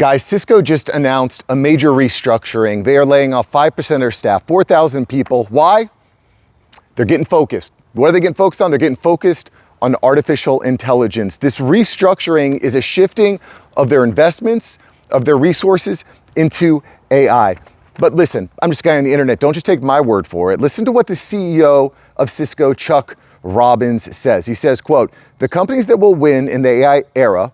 Guys, Cisco just announced a major restructuring. They are laying off 5% of their staff, 4,000 people. Why? They're getting focused. What are they getting focused on? They're getting focused on artificial intelligence. This restructuring is a shifting of their investments, of their resources into AI. But listen, I'm just a guy on the internet. Don't just take my word for it. Listen to what the CEO of Cisco, Chuck Robbins, says. He says, quote, "The companies that will win in the AI era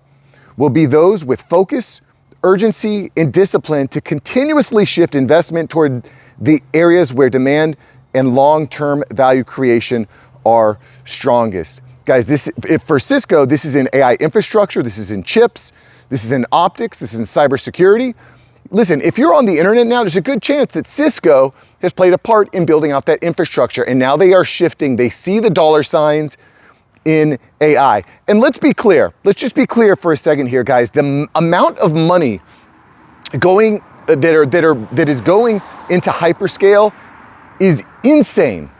will be those with focus, urgency, and discipline to continuously shift investment toward the areas where demand and long-term value creation are strongest." Guys, for Cisco, this is in AI infrastructure, this is in chips, this is in optics, this is in cybersecurity. Listen, if you're on the internet now, there's a good chance that Cisco has played a part in building out that infrastructure, and now they are shifting. They see the dollar signs in AI. And let's be clear. Let's just be clear for a second here, guys. The amount of money going that is going into hyperscale is insane.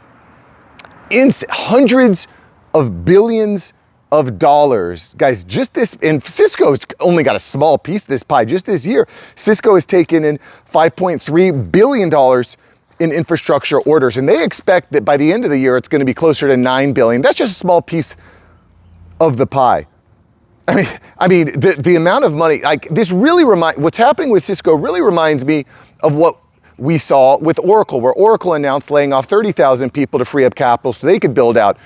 Hundreds of billions of dollars. Guys, just this, and Cisco's only got a small piece of this pie. Just this year, Cisco has taken in $5.3 billion in infrastructure orders, and they expect that by the end of the year, it's going to be closer to $9 billion. That's just a small piece of the pie. I mean, the amount of money, like this really what's happening with Cisco really reminds me of what we saw with Oracle, where Oracle announced laying off 30,000 people to free up capital so they could build out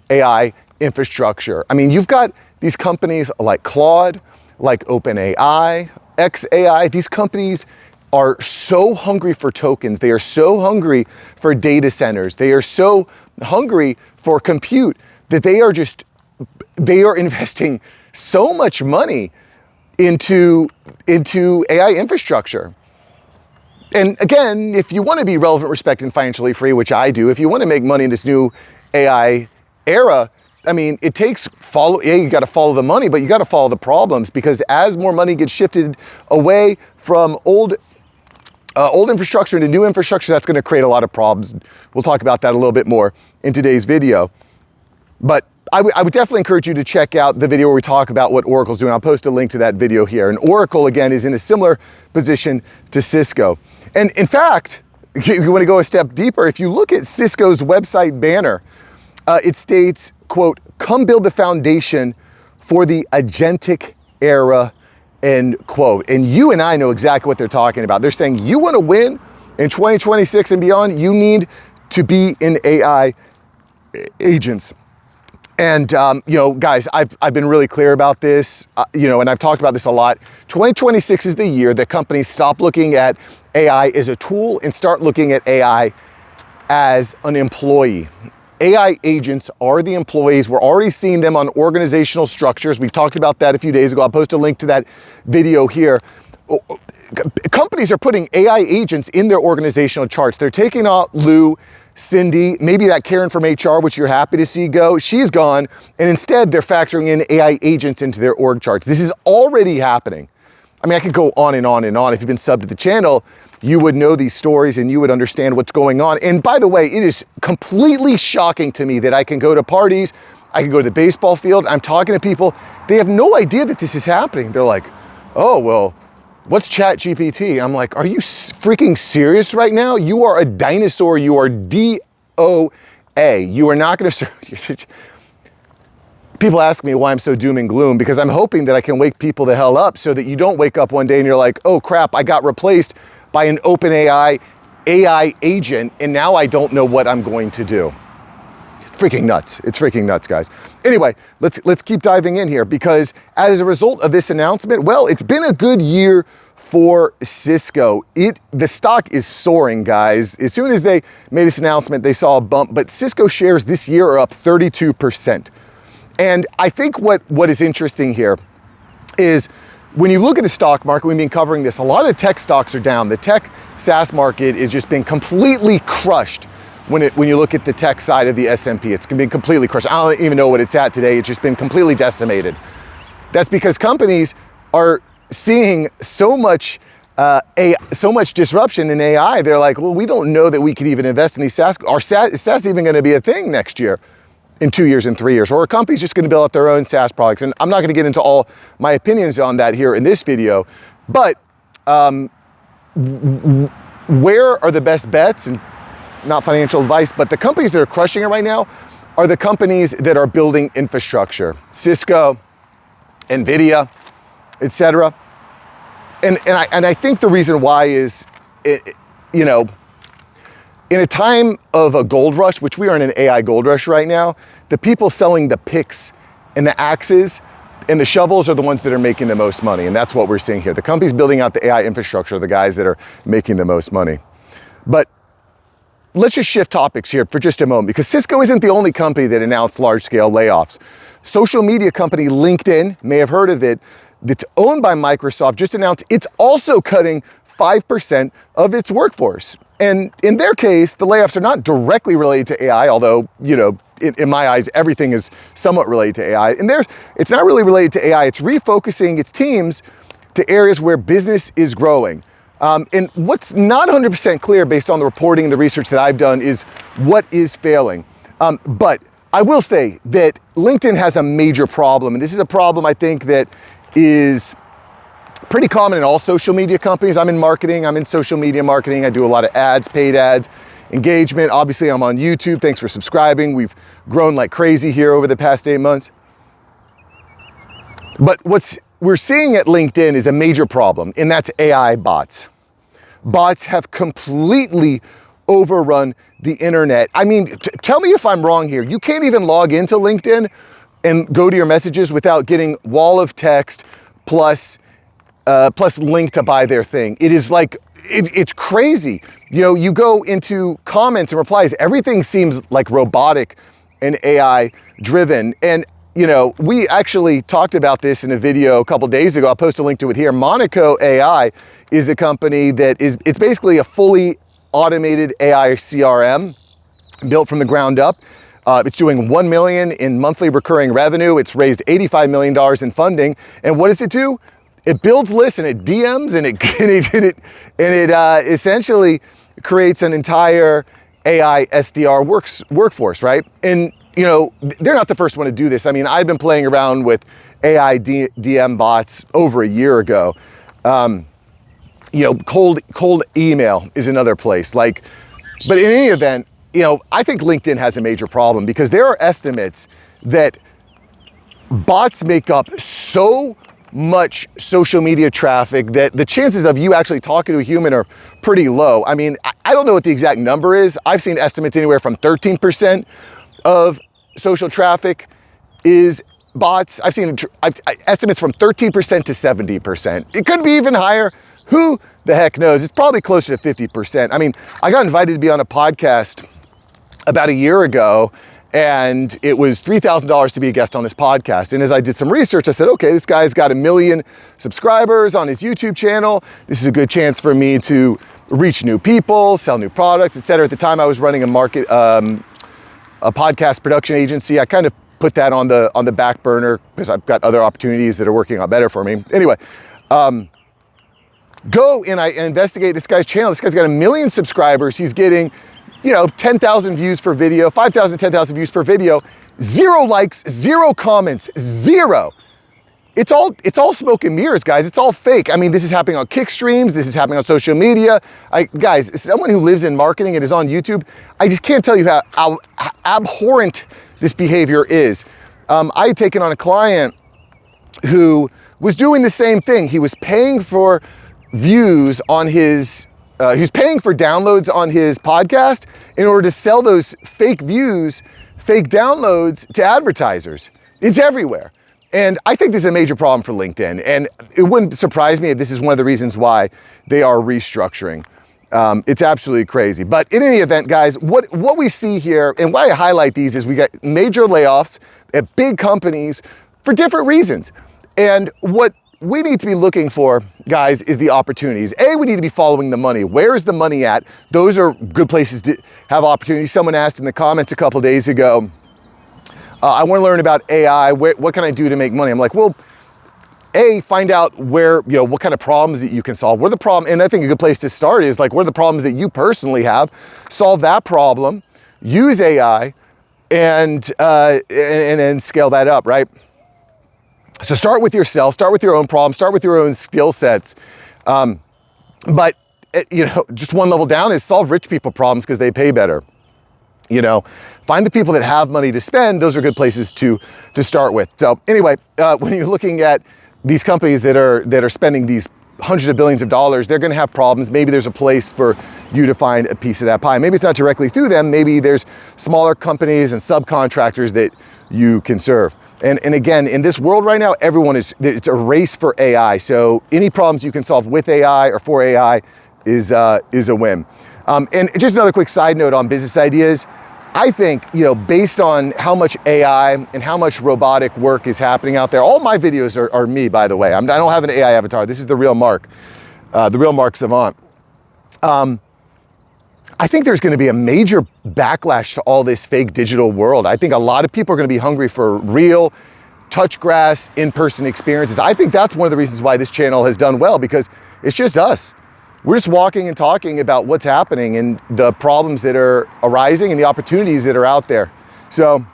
AI infrastructure. I mean, you've got these companies like Claude, like OpenAI, xAI. These companies are so hungry for tokens. They are so hungry for data centers. They are so hungry for compute that they are investing so much money into AI infrastructure. And again, if you want to be relevant, respected, and financially free, which I do, if you want to make money in this new AI era, I mean, it takes you got to follow the money, but you got to follow the problems, because as more money gets shifted away from old infrastructure into new infrastructure, that's going to create a lot of problems. We'll talk about that a little bit more in today's video. But I would definitely encourage you to check out the video where we talk about what Oracle's doing. I'll post a link to that video here. And Oracle, again, is in a similar position to Cisco. And in fact, you want to go a step deeper. If you look at Cisco's website banner, it states, quote, "Come build the foundation for the agentic era," end quote. And you and I know exactly what they're talking about. They're saying you want to win in 2026 and beyond, you need to be in AI agents. And, guys, I've been really clear about this, and I've talked about this a lot. 2026 is the year that companies stop looking at AI as a tool and start looking at AI as an employee. AI agents are the employees. We're already seeing them on organizational structures. We've talked about that a few days ago. I'll post a link to that video here. Companies are putting AI agents in their organizational charts. They're taking out Lou, Cindy, maybe that Karen from HR, which you're happy to see go, she's gone. And instead, they're factoring in AI agents into their org charts. This is already happening. I mean, I could go on and on and on. If you've been subbed to the channel, you would know these stories and you would understand what's going on. And by the way, it is completely shocking to me that I can go to parties, I can go to the baseball field, I'm talking to people, they have no idea that this is happening. They're like, "Oh, well, what's ChatGPT?" I'm like, "Are you freaking serious right now? You are a dinosaur. You are DOA. You are not going to..." People ask me why I'm so doom and gloom, because I'm hoping that I can wake people the hell up so that you don't wake up one day and you're like, "Oh crap, I got replaced by an OpenAI AI agent and now I don't know what I'm going to do." Freaking nuts. It's freaking nuts, guys. Anyway, let's keep diving in here, because as a result of this announcement, well, it's been a good year for Cisco. The stock is soaring, guys. As soon as they made this announcement, they saw a bump, but Cisco shares this year are up 32%. And I think what is interesting here is when you look at the stock market, we've been covering this, a lot of the tech stocks are down. The tech SaaS market is just been completely crushed. When you look at the tech side of the S&P, it's been completely crushed. I don't even know what it's at today. It's just been completely decimated. That's because companies are seeing so much disruption in AI. They're like, "Well, we don't know that we could even invest in these SaaS. Is SaaS even going to be a thing next year, in 2 years, in 3 years? Or a company's just going to build out their own SaaS products?" And I'm not going to get into all my opinions on that here in this video, But where are the best bets? And not financial advice, but the companies that are crushing it right now are the companies that are building infrastructure. Cisco, NVIDIA, etc. And I think the reason why is, you know, in a time of a gold rush, which we are in an AI gold rush right now, the people selling the picks and the axes and the shovels are the ones that are making the most money. And that's what we're seeing here. The companies building out the AI infrastructure are the guys that are making the most money. But let's just shift topics here for just a moment, because Cisco isn't the only company that announced large-scale layoffs. Social media company LinkedIn, may have heard of it, that's owned by Microsoft, just announced it's also cutting 5% of its workforce. And in their case, the layoffs are not directly related to AI, although, you know, in my eyes, everything is somewhat related to AI. And it's not really related to AI, it's refocusing its teams to areas where business is growing. And what's not 100% clear based on the reporting and the research that I've done is what is failing. But I will say that LinkedIn has a major problem, and this is a problem I think that is pretty common in all social media companies. I'm in marketing, I'm in social media marketing. I do a lot of ads, paid ads, engagement. Obviously, I'm on YouTube. Thanks for subscribing. We've grown like crazy here over the past 8 months. But what we're seeing at LinkedIn is a major problem, and that's AI bots. Bots have completely overrun the internet. I mean, tell me if I'm wrong here. You can't even log into LinkedIn and go to your messages without getting wall of text plus link to buy their thing. It is like, it's crazy. You know, you go into comments and replies, everything seems like robotic and AI driven. And, you know, we actually talked about this in a video a couple days ago. I'll post a link to it here. Monaco AI is a company that it's basically a fully automated AI CRM built from the ground up. It's doing 1 million in monthly recurring revenue. It's raised $85 million in funding. And what does it do? It builds lists and it DMs and it essentially creates an entire AI SDR workforce, right? And you know, they're not the first one to do this. I mean, I've been playing around with AI DM bots over a year ago. You know, cold email is another place. Like, but in any event, you know, I think LinkedIn has a major problem because there are estimates that bots make up so much social media traffic that the chances of you actually talking to a human are pretty low. I mean, I don't know what the exact number is. I've seen estimates anywhere from 13% of social traffic is bots. I've seen estimates from 13% to 70%. It could be even higher. Who the heck knows? It's probably closer to 50%. I mean, I got invited to be on a podcast about a year ago, and it was $3,000 to be a guest on this podcast. And as I did some research, I said, okay, this guy's got 1 million subscribers on his YouTube channel. This is a good chance for me to reach new people, sell new products, etc. At the time, I was running a podcast production agency. I kind of put that on the back burner because I've got other opportunities that are working out better for me. Anyway, go and I investigate this guy's channel. This guy's got 1 million subscribers. He's getting, you know, 10,000 views per video, 5,000, 10,000 views per video, 0 likes, 0 comments, 0. It's all smoke and mirrors, guys. It's all fake. I mean, this is happening on kick streams. This is happening on social media. Guys, as someone who lives in marketing and is on YouTube, I just can't tell you how abhorrent this behavior is. I had taken on a client who was doing the same thing. He was paying for views on his, he's paying for downloads on his podcast in order to sell those fake views, fake downloads to advertisers. It's everywhere. And I think this is a major problem for LinkedIn. And it wouldn't surprise me if this is one of the reasons why they are restructuring. It's absolutely crazy. But in any event, guys, what we see here and why I highlight these is we got major layoffs at big companies for different reasons. And what we need to be looking for, guys, is the opportunities. We need to be following the money. Where is the money at? Those are good places to have opportunities. Someone asked in the comments a couple days ago, I want to learn about AI. What can I do to make money? I'm like, well, find out where, you know, what kind of problems that you can solve. What are the problem? And I think a good place to start is like, what are the problems that you personally have? Solve that problem, use AI, and then scale that up, right? So start with yourself, start with your own problem, start with your own skill sets, But you know, just one level down is solve rich people problems because they pay better. You know, find the people that have money to spend. Those are good places to start with. So anyway, when you're looking at these companies that are spending these hundreds of billions of dollars, they're going to have problems. Maybe there's a place for you to find a piece of that pie. Maybe it's not directly through them. Maybe there's smaller companies and subcontractors that you can serve. And again, in this world right now, it's a race for AI. So any problems you can solve with AI or for AI is a win. And just another quick side note on business ideas. I think, you know, based on how much AI and how much robotic work is happening out there, all my videos are me, by the way. I don't have an AI avatar. This is the real Mark Savant. I think there's going to be a major backlash to all this fake digital world. I think a lot of people are going to be hungry for real touch grass, in-person experiences. I think that's one of the reasons why this channel has done well, because it's just us. We're just walking and talking about what's happening and the problems that are arising and the opportunities that are out there. So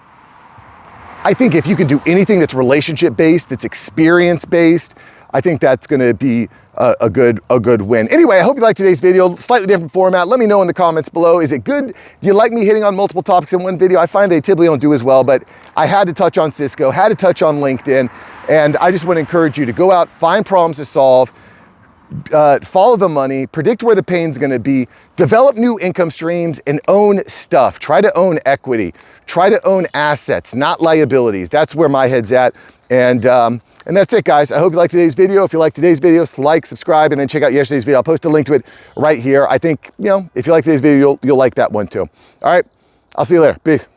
I think if you can do anything that's relationship-based, that's experience-based, I think that's gonna be a good win. Anyway, I hope you liked today's video. Slightly different format. Let me know in the comments below. Is it good? Do you like me hitting on multiple topics in one video? I find they typically don't do as well, but I had to touch on Cisco, had to touch on LinkedIn, and I just want to encourage you to go out, find problems to solve, follow the money, predict where the pain's gonna be, develop new income streams, and own stuff. Try to own equity. Try to own assets, not liabilities. That's where my head's at. And that's it, guys. I hope you liked today's video. If you like today's video, like, subscribe, and then check out yesterday's video. I'll post a link to it right here. I think, you know, if you like today's video, you'll like that one too. All right, I'll see you later. Peace.